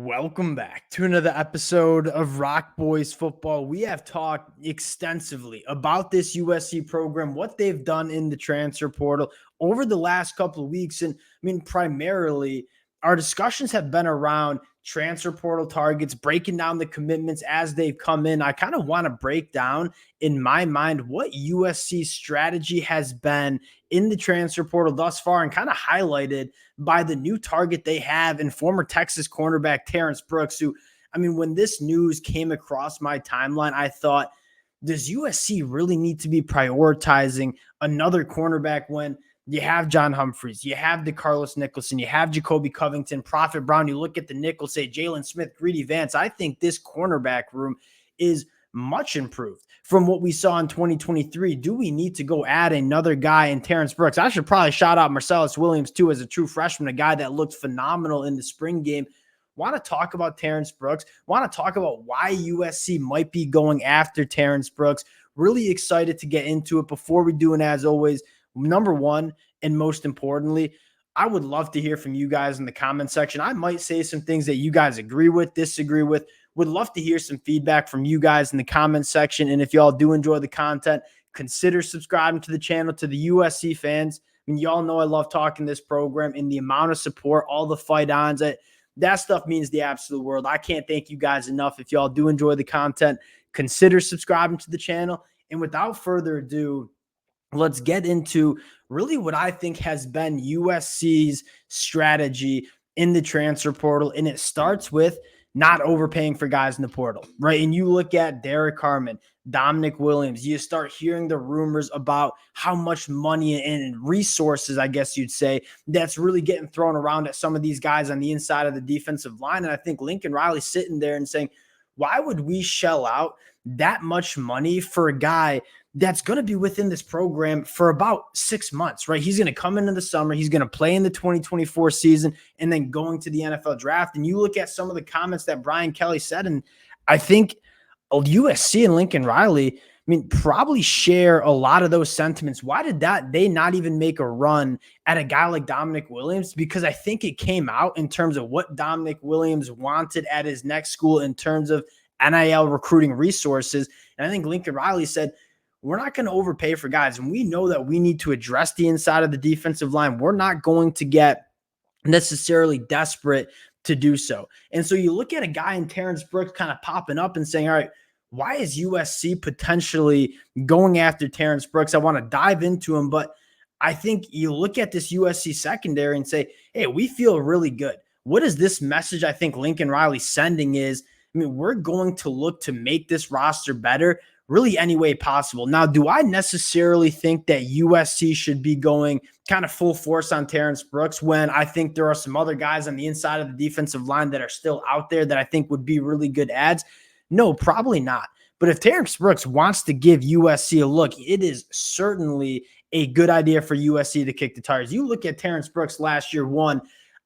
Welcome back to another episode of Rock Boys Football. We have talked extensively about this USC program, what they've done in the transfer portal over the last couple of weeks. And primarily, our discussions have been around transfer portal targets, breaking down the commitments as they've come in. I kind of want to break down, in my mind, what USC's strategy has been in the transfer portal thus far and kind of highlighted by the new target they have in former Texas cornerback Terrance Brooks, who, when this news came across my timeline, I thought, does USC really need to be prioritizing another cornerback when you have John Humphreys, you have DeCarlos Nicholson, you have Jacoby Covington, Prophet Brown, you look at the nickel, say Jalen Smith, Greedy Vance. I think this cornerback room is much improved from what we saw in 2023. Do we need to go add another guy in Terence Brooks? I should probably shout out Marcellus Williams too, as a true freshman, a guy that looked phenomenal in the spring game. Want to talk about Terence Brooks, want to talk about why USC might be going after Terence Brooks. Really excited to get into it. Before we do, and as always, number one, and most importantly, I would love to hear from you guys in the comment section. I might say some things that you guys agree with, disagree with. Would love to hear some feedback from you guys in the comment section. And if y'all do enjoy the content, consider subscribing to the channel. To the USC fans, y'all know I love talking this program, and the amount of support, all the fight-ons, that stuff means the absolute world. I can't thank you guys enough. If y'all do enjoy the content, consider subscribing to the channel. And without further ado, let's get into really what I think has been USC's strategy in the transfer portal. And it starts with not overpaying for guys in the portal, right? And you look at Derek Harmon, Dominic Williams, you start hearing the rumors about how much money and resources, I guess you'd say, that's really getting thrown around at some of these guys on the inside of the defensive line. And I think Lincoln Riley's sitting there and saying, why would we shell out that much money for a guy that's going to be within this program for about 6 months, right? He's going to come into the summer. He's going to play in the 2024 season and then going to the NFL draft. And you look at some of the comments that Brian Kelly said, and I think USC and Lincoln Riley, probably share a lot of those sentiments. Why did they not even make a run at a guy like Dominic Williams? Because I think it came out in terms of what Dominic Williams wanted at his next school in terms of NIL recruiting resources. And I think Lincoln Riley said, we're not going to overpay for guys. And we know that we need to address the inside of the defensive line. We're not going to get necessarily desperate to do so. And so you look at a guy in Terence Brooks kind of popping up and saying, all right, why is USC potentially going after Terence Brooks? I want to dive into him, but I think you look at this USC secondary and say, hey, we feel really good. What is this message I think Lincoln Riley's sending is, we're going to look to make this roster better really any way possible. Now, do I necessarily think that USC should be going kind of full force on Terence Brooks when I think there are some other guys on the inside of the defensive line that are still out there that I think would be really good ads? No, probably not. But if Terence Brooks wants to give USC a look, it is certainly a good idea for USC to kick the tires. You look at Terence Brooks last year,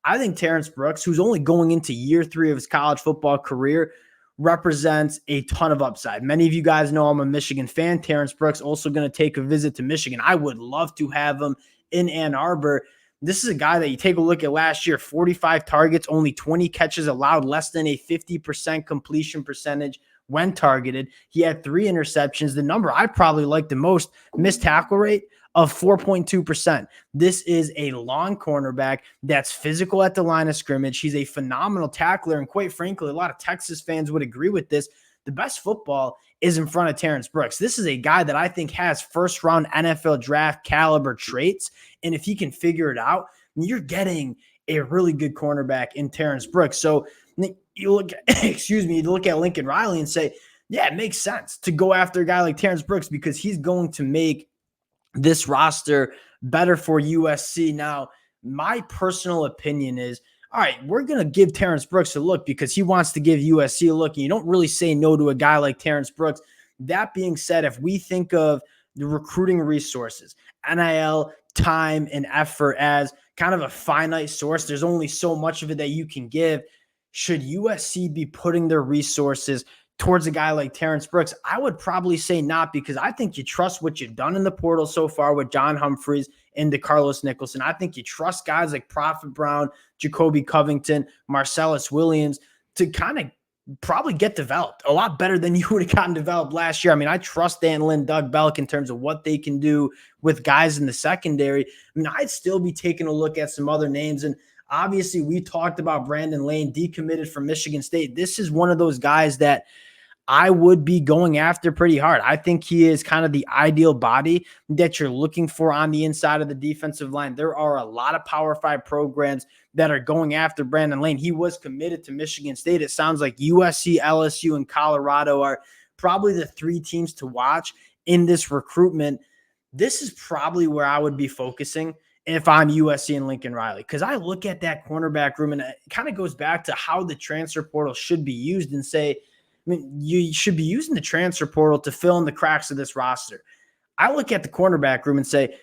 I think Terence Brooks, who's only going into year 3 of his college football career, represents a ton of upside. Many of you guys know I'm a Michigan fan. Terence Brooks also going to take a visit to Michigan. I would love to have him in Ann Arbor. This is a guy that you take a look at last year, 45 targets, only 20 catches allowed, less than a 50% completion percentage when targeted. He had 3 interceptions. The number I probably like the most, missed tackle rate of 4.2%. This is a long cornerback that's physical at the line of scrimmage. He's a phenomenal tackler, and quite frankly, a lot of Texas fans would agree with this. The best football is in front of Terence Brooks. This is a guy that I think has first-round NFL draft caliber traits, and if he can figure it out, you're getting a really good cornerback in Terence Brooks. So you look, you look at Lincoln Riley and say, yeah, it makes sense to go after a guy like Terence Brooks because he's going to make this roster better for USC. Now, my personal opinion is, all right, we're going to give Terence Brooks a look because he wants to give USC a look. And you don't really say no to a guy like Terence Brooks. That being said, if we think of the recruiting resources, NIL, time, and effort as kind of a finite source, there's only so much of it that you can give. Should USC be putting their resources towards a guy like Terence Brooks? I would probably say not, because I think you trust what you've done in the portal so far with John Humphreys and DeCarlos Nicholson. I think you trust guys like Prophet Brown, Jacoby Covington, Marcellus Williams to kind of probably get developed a lot better than you would have gotten developed last year. I mean, I trust Dan Lynn, Doug Belk in terms of what they can do with guys in the secondary. I mean, I'd still be taking a look at some other names. And obviously, we talked about Brandon Lane, decommitted from Michigan State. This is one of those guys that I would be going after pretty hard. I think he is kind of the ideal body that you're looking for on the inside of the defensive line. There are a lot of Power 5 programs that are going after Brandon Lane. He was committed to Michigan State. It sounds like USC, LSU, and Colorado are probably the 3 teams to watch in this recruitment. This is probably where I would be focusing if I'm USC and Lincoln Riley, because I look at that cornerback room and it kind of goes back to how the transfer portal should be used and say, I mean, you should be using the transfer portal to fill in the cracks of this roster. I look at the cornerback room and say,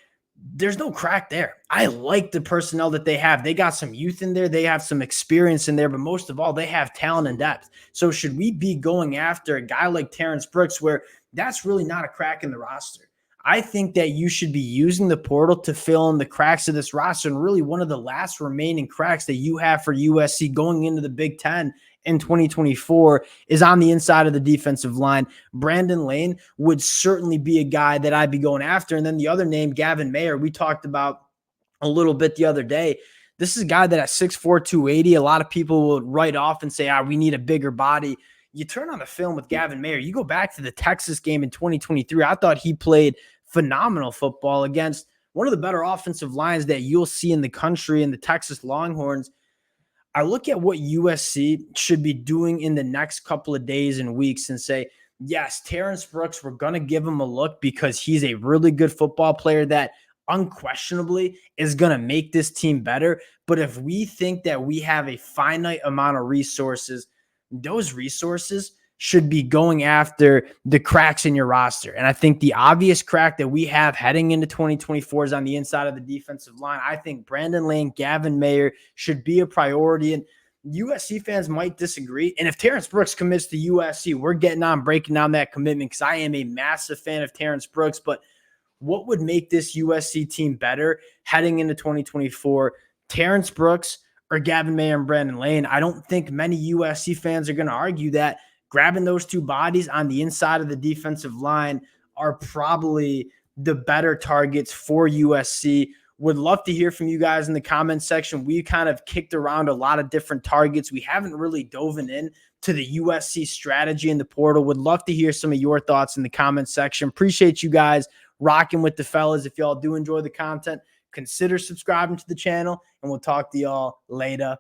there's no crack there. I like the personnel that they have. They got some youth in there. They have some experience in there, but most of all, they have talent and depth. So should we be going after a guy like Terrance Brooks where that's really not a crack in the roster? I think that you should be using the portal to fill in the cracks of this roster. And really one of the last remaining cracks that you have for USC going into the Big Ten in 2024 is on the inside of the defensive line. Brandon Lane would certainly be a guy that I'd be going after. And then the other name, Gavin Mayer, we talked about a little bit the other day. This is a guy that at 6'4", 280, a lot of people will write off and say, we need a bigger body. You turn on the film with Gavin Mayer, you go back to the Texas game in 2023. I thought he played phenomenal football against one of the better offensive lines that you'll see in the country in the Texas Longhorns. I look at what USC should be doing in the next couple of days and weeks and say, yes, Terrance Brooks, we're going to give him a look because he's a really good football player that unquestionably is going to make this team better. But if we think that we have a finite amount of resources, those resources should be going after the cracks in your roster. And I think the obvious crack that we have heading into 2024 is on the inside of the defensive line. I think Brandon Lane, Gavin Mayer should be a priority. And USC fans might disagree. And if Terrance Brooks commits to USC, we're getting on breaking down that commitment because I am a massive fan of Terrance Brooks. But what would make this USC team better heading into 2024? Terrance Brooks or Gavin Mayer and Brandon Lane? I don't think many USC fans are going to argue that grabbing those 2 bodies on the inside of the defensive line are probably the better targets for USC. Would love to hear from you guys in the comments section. We kind of kicked around a lot of different targets. We haven't really dove in to the USC strategy in the portal. Would love to hear some of your thoughts in the comments section. Appreciate you guys rocking with the fellas. If y'all do enjoy the content, consider subscribing to the channel, and we'll talk to y'all later.